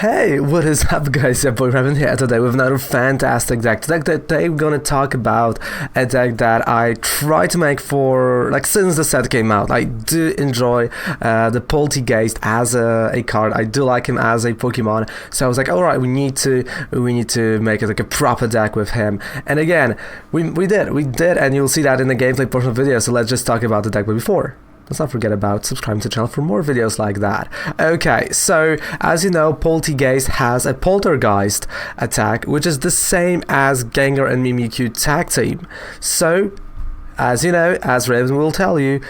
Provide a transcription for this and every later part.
Hey, what is up guys, your boy Raven here today with another fantastic deck. Today we're gonna talk about a deck that I tried to make for, since the set came out. I do enjoy the Polteageist as a card. I do like him as a Pokemon, so I was like, alright, we need to make it like a proper deck with him. And again, we did, and you'll see that in the gameplay portion of the video, so let's just talk about the deck. But before, let's not forget about subscribing to the channel for more videos like that. Okay, so as you know, Polteageist has a Poltergeist attack, which is the same as Gengar and Mimikyu tag team. So, as you know, as Raven will tell you,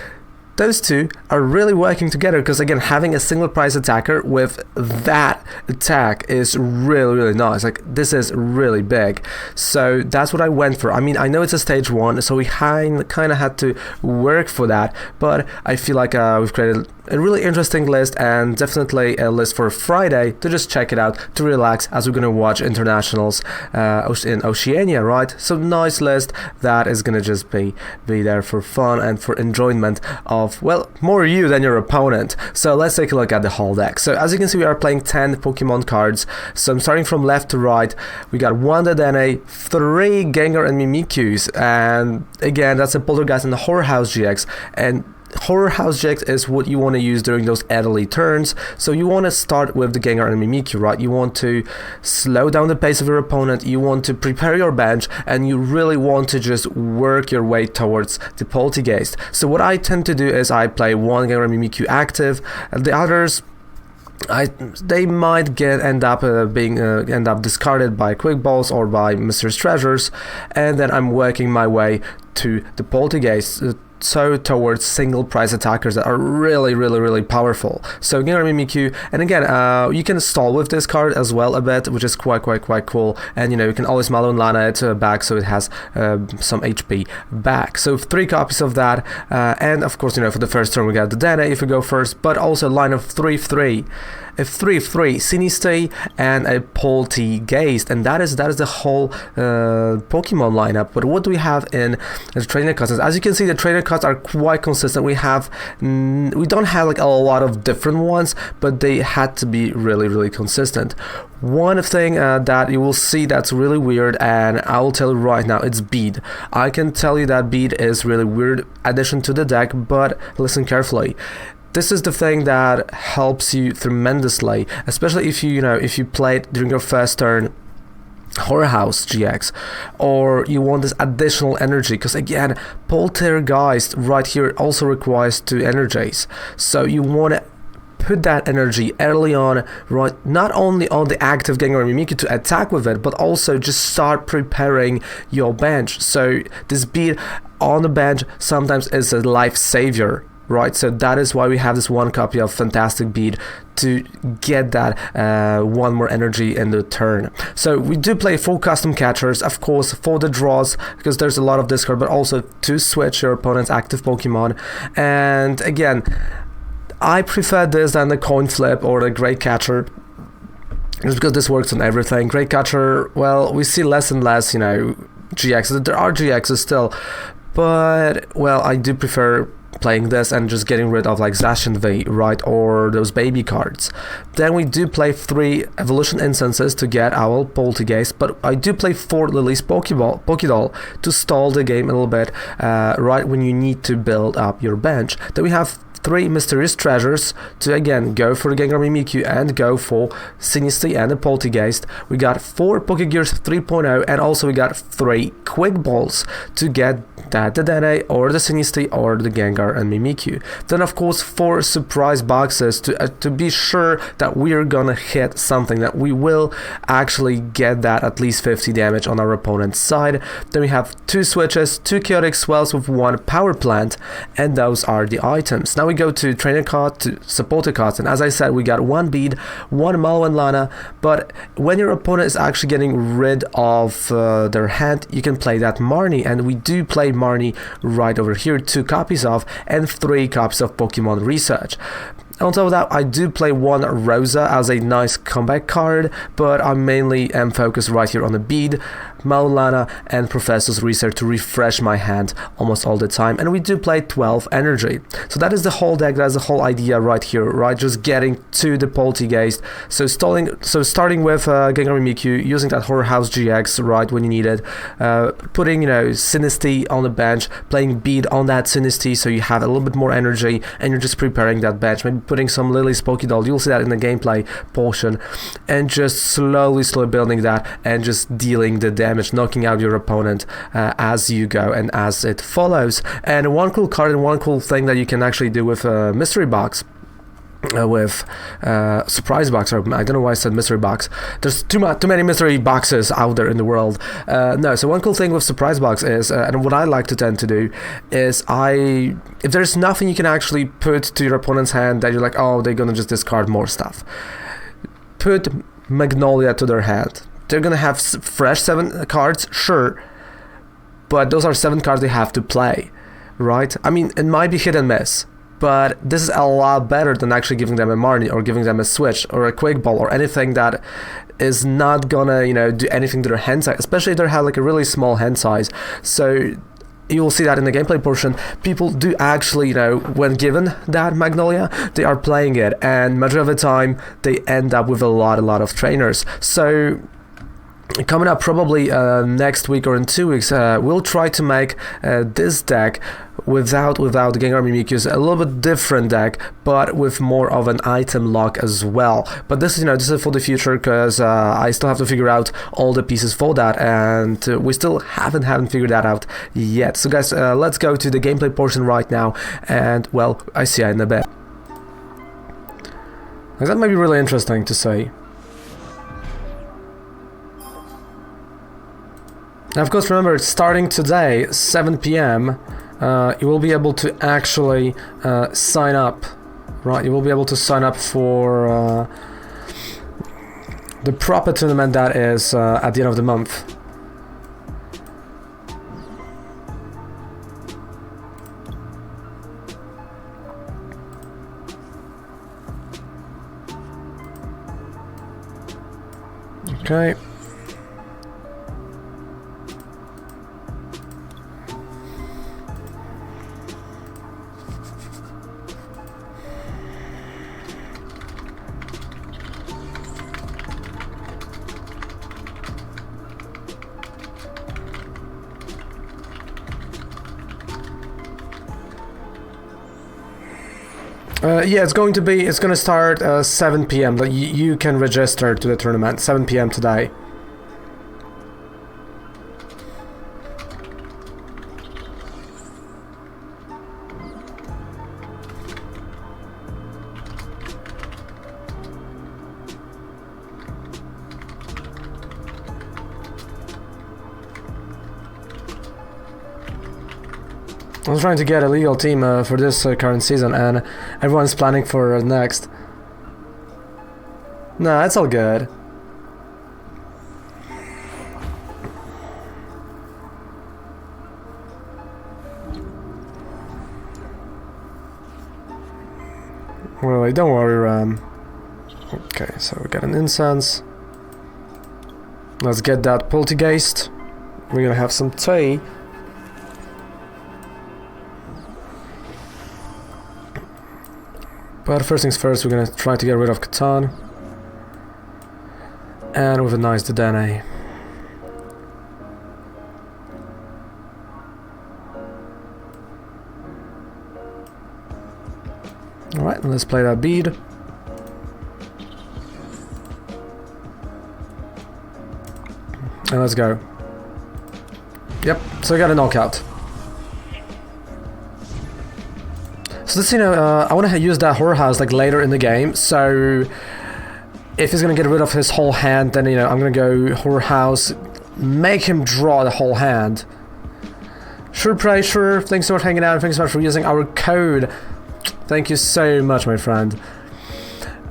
those two are really working together because, again, having a single price attacker with that attack is really nice. Like, this is really big. So that's what I went for. I mean, I know it's a stage 1, so we kind of had to work for that, but I feel like we've created a really interesting list, and definitely a list for Friday to just check it out, to relax as we're gonna watch internationals in Oceania, right? So nice list that is gonna just be there for fun and for enjoyment of, well, more you than your opponent. So let's take a look at the whole deck. So as you can see, we are playing 10 Pokemon cards. So I'm starting from left to right. We got 1 Dedenne, 3 Gengar and Mimikyus, and again, that's a Poltergeist and the Horror House GX. And Horror House GX is what you want to use during those early turns. So you want to start with the Gengar and Mimikyu, right? You want to slow down the pace of your opponent, you want to prepare your bench, and you really want to just work your way towards the Polteageist. So what I tend to do is I play 1 Gengar and Mimikyu active, and the others, they might end up discarded by Quick Balls or by Mysterious Treasures, and then I'm working my way to the Polteageist. So towards single price attackers that are really powerful. So Gengar Mimikyu, and again, you can stall with this card as well a bit, which is quite cool. And you know, you can always Malone Lana it back, so it has some HP back. So 3 copies of that, and of course, you know, for the first turn we got the Dana if we go first, but also a line of 3/3. A 3/3 Sinistea and a Polteageist, and that is the whole Pokemon lineup. But what do we have in the trainer cards? As you can see, the trainer cards are quite consistent. We don't have like a lot of different ones, but they had to be really consistent. One thing that you will see that's really weird, and I will tell you right now, it's Bead. I can tell you that Bead is really weird addition to the deck, but listen carefully. This is the thing that helps you tremendously, especially if you played during your first turn Horror House GX, or you want this additional energy, because again, Poltergeist right here also requires 2 energies. So you want to put that energy early on, right? Not only on the active Gengar Mimikyu to attack with it, but also just start preparing your bench. So this Bead on the bench sometimes is a life savior, right? So that is why we have this 1 copy of Fantastic Bead to get that 1 more energy in the turn. So we do play 4 custom catchers, of course, for the draws, because there's a lot of discard, but also to switch your opponent's active Pokemon. And again, I prefer this than the coin flip or the Great Catcher, just because this works on everything. Great Catcher, well, we see less and less, you know, GXs. There are GXs still, but, well, I do prefer playing this and just getting rid of like Zacian V, right, or those baby cards. Then we do play 3 Evolution Instances to get our Polteageist, but I do play 4 Lily's Pokédoll to stall the game a little bit, right when you need to build up your bench. Then we have 3 Mysterious Treasures to again go for the Gengar Mimikyu and go for Sinistea and the Polteageist. We got 4 Pokegears 3.0, and also we got 3 Quick Balls to get that Dedenne or the Sinistea or the Gengar and Mimikyu. Then of course 4 surprise boxes to be sure that we are gonna hit something, that we will actually get that at least 50 damage on our opponent's side. Then we have 2 switches, 2 Chaotic Swells with 1 Power Plant, and those are the items. Now we go to trainer card, to supporter cards, and as I said, we got 1 Bead, 1 Mallow and Lana, but when your opponent is actually getting rid of their hand, you can play that Marnie, and we do play Marnie right over here, 2 copies of, and 3 copies of Pokemon Research. On top of that, I do play 1 Rosa as a nice comeback card, but I mainly am focused right here on the Bead. Maulana and Professor's Research to refresh my hand almost all the time. And we do play 12 energy. So that is the whole deck, that's the whole idea right here, right? Just getting to the Polteageist. So starting with Gengar Mimikyu, using that Horror House GX right when you need it, putting, you know, Sinistea on the bench, playing Bead on that Sinistea so you have a little bit more energy, and you're just preparing that bench, maybe putting some Lily's Pokédoll, you'll see that in the gameplay portion, and just slowly building that and just dealing the damage, knocking out your opponent as you go and as it follows. And one cool card and one cool thing that you can actually do with a mystery box, with surprise box, or I don't know why I said mystery box, there's too many mystery boxes out there in the world. So one cool thing with surprise box is, and what I like to tend to do is, if there's nothing you can actually put to your opponent's hand that you're like, oh, they're gonna just discard more stuff, put Magnolia to their hand. They're gonna have fresh 7 cards, sure, but those are 7 cards they have to play, right? I mean, it might be hit and miss, but this is a lot better than actually giving them a Marnie or giving them a Switch or a Quick Ball or anything that is not gonna, you know, do anything to their hand size, especially if they have like a really small hand size. So you will see that in the gameplay portion, people do actually, you know, when given that Magnolia, they are playing it, and majority of the time they end up with a lot of trainers. So coming up probably next week or in 2 weeks, we'll try to make this deck without Gengar Mimikyu's, a little bit different deck, but with more of an item lock as well. But this is, you know, this is for the future, because I still have to figure out all the pieces for that, and we still haven't figured that out yet. So guys, let's go to the gameplay portion right now, and well, I see you in a bit. That might be really interesting to say. Now, of course, remember, starting today, 7 p.m., you will be able to actually sign up, right? You will be able to sign up for the proper tournament that is at the end of the month. Okay. Yeah, it's going to start 7 p.m. Like, you can register to the tournament 7 p.m. today. I was trying to get a legal team for this current season, and everyone's planning for next. Nah, it's all good. Really, don't worry, Ram. Okay, so we got an incense. Let's get that Polteageist. We're gonna have some tea. But first things first, we're gonna try to get rid of Catan. And with a nice Dedenne. Alright, let's play that bead. And let's go. Yep, so we got a knockout. So this, you know, I want to use that Horror House like later in the game, so if he's going to get rid of his whole hand, then, you know, I'm going to go Horror House, make him draw the whole hand. Sure, Prey, sure, thanks so much for hanging out, and thanks so much for using our code. Thank you so much, my friend.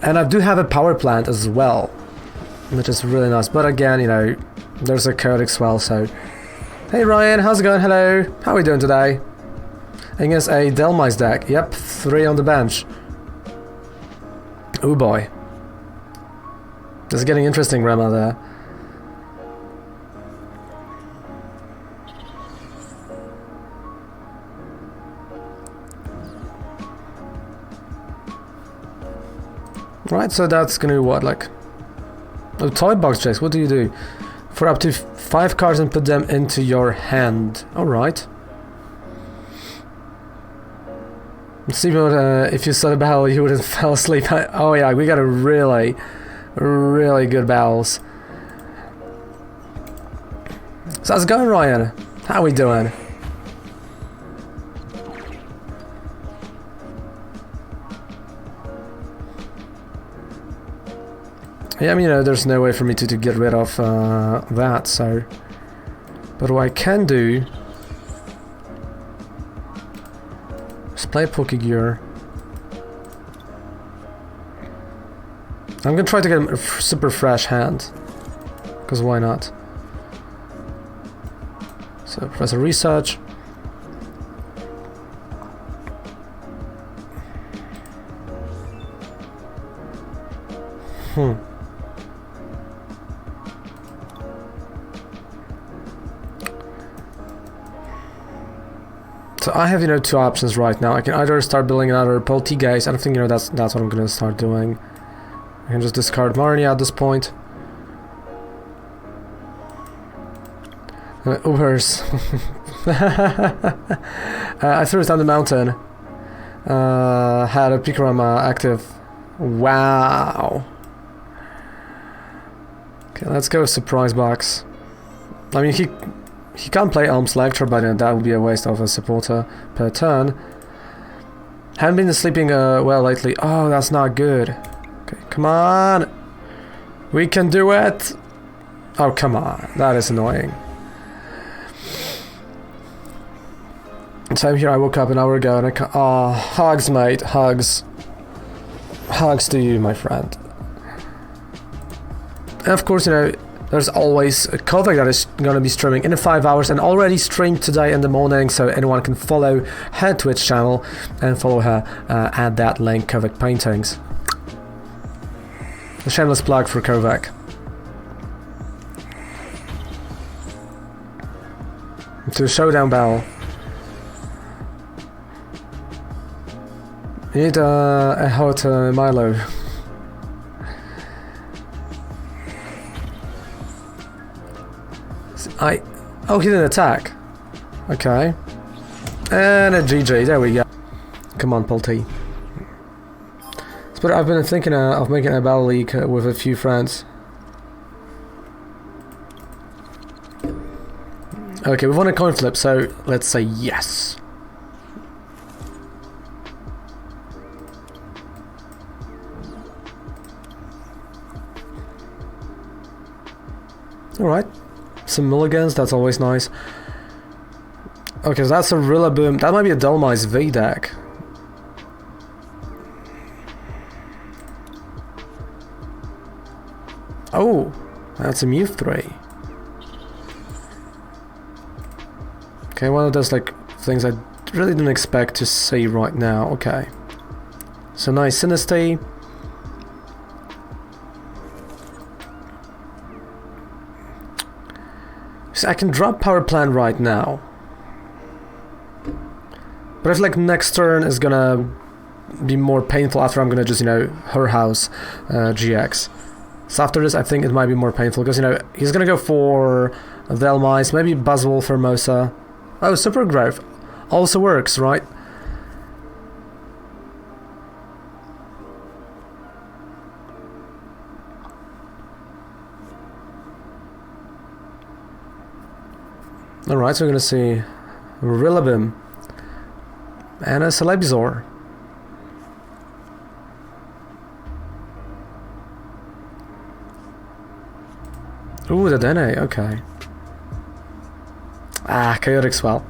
And I do have a power plant as well, which is really nice, but again, you know, there's a code as well, so... Hey Ryan, how's it going? Hello, how are we doing today? Against a Delmice deck. Yep, 3 on the bench. Oh boy. This is getting interesting, Rama, there. Right, so that's gonna be what, like... Oh, toy box checks, what do you do? For up to 5 cards and put them into your hand. Alright. Let's see what, if you saw the battle, you wouldn't fall asleep. Oh yeah, we got a really, really good battles. So how's it going, Ryan? How we doing? Yeah, I mean, there's no way for me to get rid of that, so... But what I can do... is play Pokegear. I'm gonna try to get a super fresh hand. Because why not? So, Professor Research. So I have, 2 options right now. I can either start building another Polteageist. I don't think, that's what I'm gonna start doing. I can just discard Marnie at this point. Ubers. I threw it down the mountain. Had a Pickrama active. Wow. Okay, let's go surprise box. I mean, he can't play Elm's Lecture, but that would be a waste of a supporter per turn. Haven't been sleeping well lately. Oh, that's not good. Okay, come on. We can do it. Oh, come on. That is annoying. Same here, I woke up an hour ago and I can't... Oh, hugs, mate. Hugs. Hugs to you, my friend. And of course, there's always a Kovac that is going to be streaming in 5 hours and already streamed today in the morning, so anyone can follow her Twitch channel and follow her at that link, Kovac Paintings. A shameless plug for Kovac. To the showdown battle. You need a hot Milo. Oh, he didn't attack. Okay. And a GG, there we go. Come on, Polte. But I've been thinking of making a battle league with a few friends. Okay, we've won a coin flip, so let's say yes. Alright. Some mulligans, that's always nice. Okay, so that's a Rillaboom. That might be a Dolomites V deck. Oh, that's a Mew 3. Okay, one of those like things I really didn't expect to see right now. Okay. So nice Sinistea. So I can drop Power Plant right now. But I feel like next turn is gonna be more painful after I'm gonna just, her house GX. So after this, I think it might be more painful because, he's gonna go for Velmice, maybe Buzzwole Formosa. Oh, Super Growth also works, right? Alright, so we're gonna see Rillaboom and a Celebzor. Ooh, the Dene, okay. Ah, Chaotic Swell.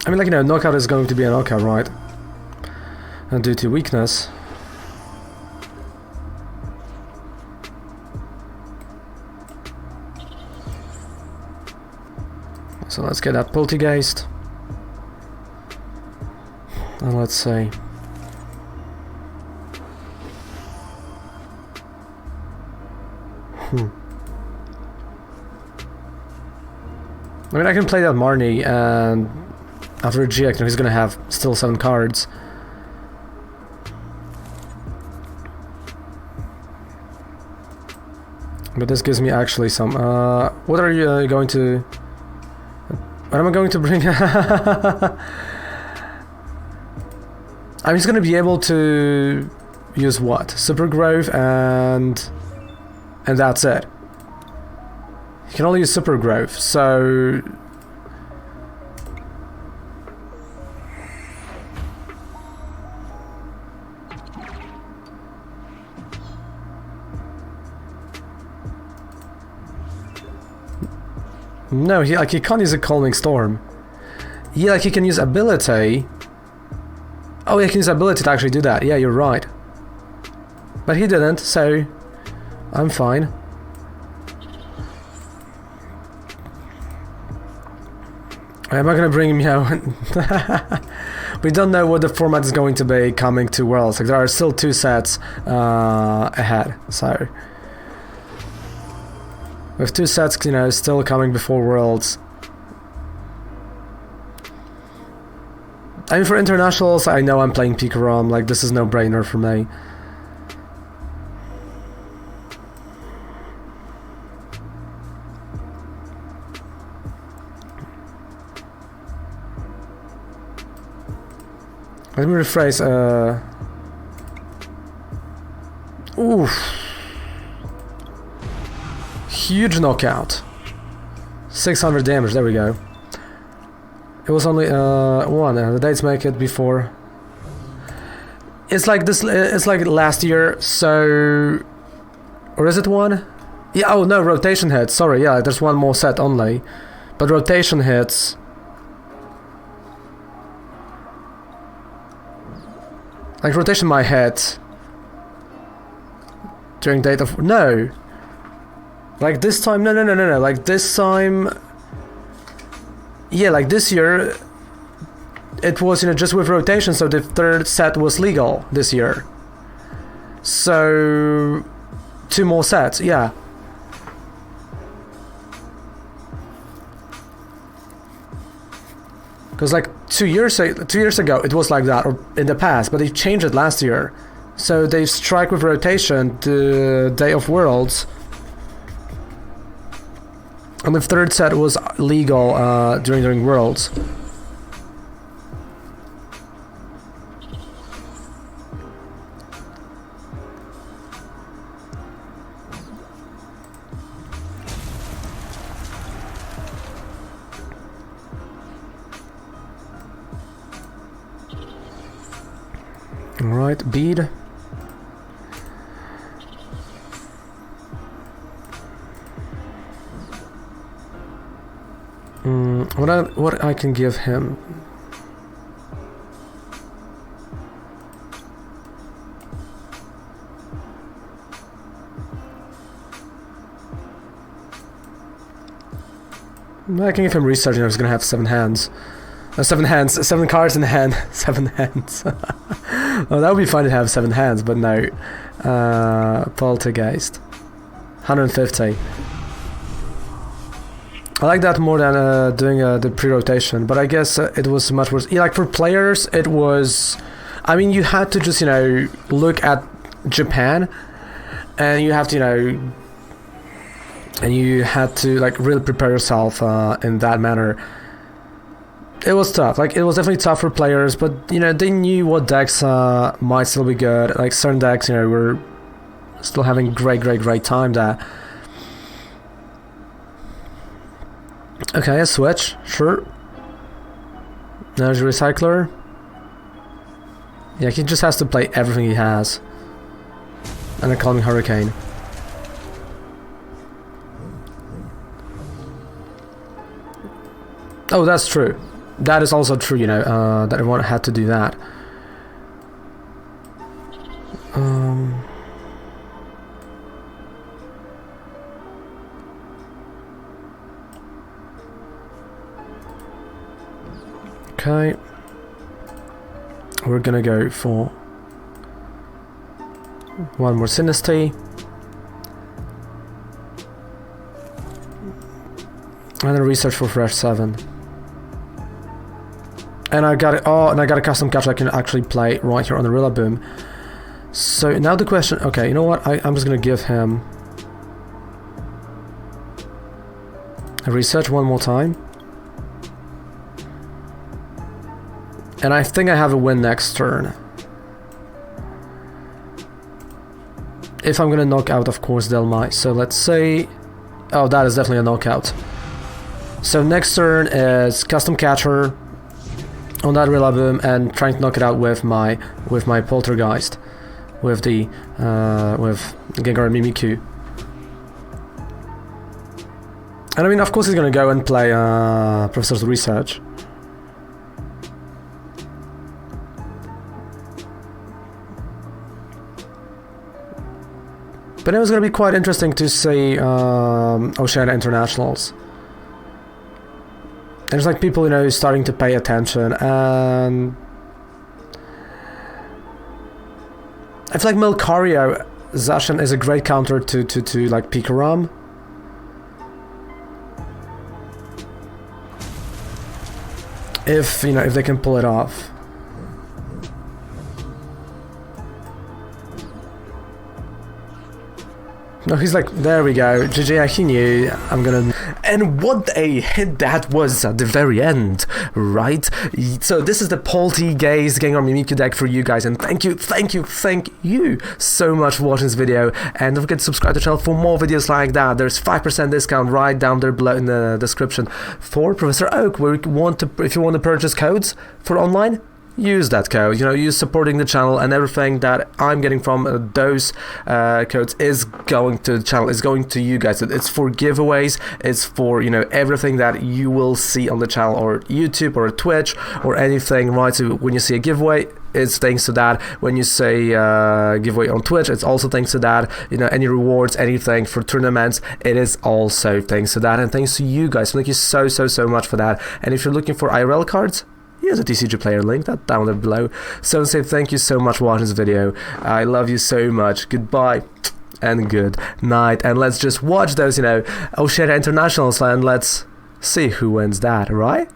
I mean, like, knockout is going to be a knockout, right? And due to weakness. So let's get that Polteageist. And let's see. I mean, I can play that Marnie, and after a GX, he's gonna have still 7 cards. But this gives me actually some... what are you going to... What am I going to bring? I'm just gonna be able to use what? Super Growth and that's it. You can only use Super Growth, so... No, he can't use a Calming Storm. Yeah, like he can use ability. Oh, yeah, he can use ability to actually do that. Yeah, you're right. But he didn't, so I'm fine. I'm not gonna bring him out. We don't know what the format is going to be coming to Worlds. Like, there are still 2 sets ahead, so... With 2 sets, you know, still coming before Worlds. I mean, for internationals, I know I'm playing Pikarom, like, this is no-brainer for me. Let me rephrase, oof. Huge knockout. 600 damage, there we go. It was only 1, the dates make it before. It's like this, it's like last year, so... Or is it 1? Yeah, oh no, rotation hits, sorry, yeah, there's 1 more set only. But rotation hits... Like, rotation might hit... During date of... No! Like this time, no, like this time... Yeah, like this year... It was, you know, just with rotation, so the 3rd set was legal this year. So... 2 more sets, yeah. Because like 2 years ago it was like that, or in the past, but they changed it last year. So they strike with rotation the Day of Worlds. And the 3rd set was legal during Worlds. Alright, bead. What I can give him? I can give him research, and I was gonna have 7 hands. 7 hands, 7 cards in the hand, 7 hands. Well, that would be fun to have 7 hands, but no. Polteageist. 150. I like that more than doing the pre-rotation, but I guess it was much worse. Yeah, like for players, it was... I mean, you had to just, you know, look at Japan, and you have to, you know... And you had to, like, really prepare yourself in that manner. It was tough. Like, it was definitely tough for players, but, you know, they knew what decks might still be good. Like, certain decks, you know, were still having great time there. Okay, a switch, sure. Energy Recycler. Yeah, he just has to play everything he has. And a Calming Hurricane. Oh, that's true. That is also true, you know, that everyone had to do that. Okay. We're gonna go for 1 more Synesty. And then research for fresh 7. And I got it. Oh, and I got a custom catch I can actually play right here on the Rillaboom. So now the question. Okay, you know what? I'm just gonna give him a research one more time. And I think I have a win next turn. If I'm gonna knock out, of course, Delmai. So let's say... Oh, that is definitely a knockout. So next turn is custom catcher on that Rillaboom and trying to knock it out with my Poltergeist, with the with Gengar Mimikyu. And I mean, of course, he's gonna go and play Professor's Research. But it was going to be quite interesting to see Oceania Internationals. There's like people, you know, starting to pay attention, and I feel like Milcario Zacian is a great counter to like Pikaram. If, you know, if they can pull it off. No, he's like, there we go, GG, he knew, I'm gonna... And what a hit that was at the very end, right? So this is the Polteageist Gengar Mimikyu deck for you guys, and thank you so much for watching this video, and don't forget to subscribe to the channel for more videos like that. There's 5% discount right down there below in the description for Professor Oak, where if you want to purchase codes for online, use that code. You know, use supporting the channel, and everything that I'm getting from those codes is going to the channel, is going to you guys. It's for giveaways, it's for, you know, everything that you will see on the channel, or YouTube, or Twitch, or anything, right? So when you see a giveaway, it's thanks to that. When you say giveaway on Twitch, it's also thanks to that. You know, any rewards, anything for tournaments, it is also thanks to that, and thanks to you guys. Thank you so much for that. And if you're looking for IRL cards, here's a TCG player link, that down there below. So say thank you so much for watching this video. I love you so much. Goodbye and good night. And let's just watch those, you know, Oceania Internationals, and let's see who wins that, right?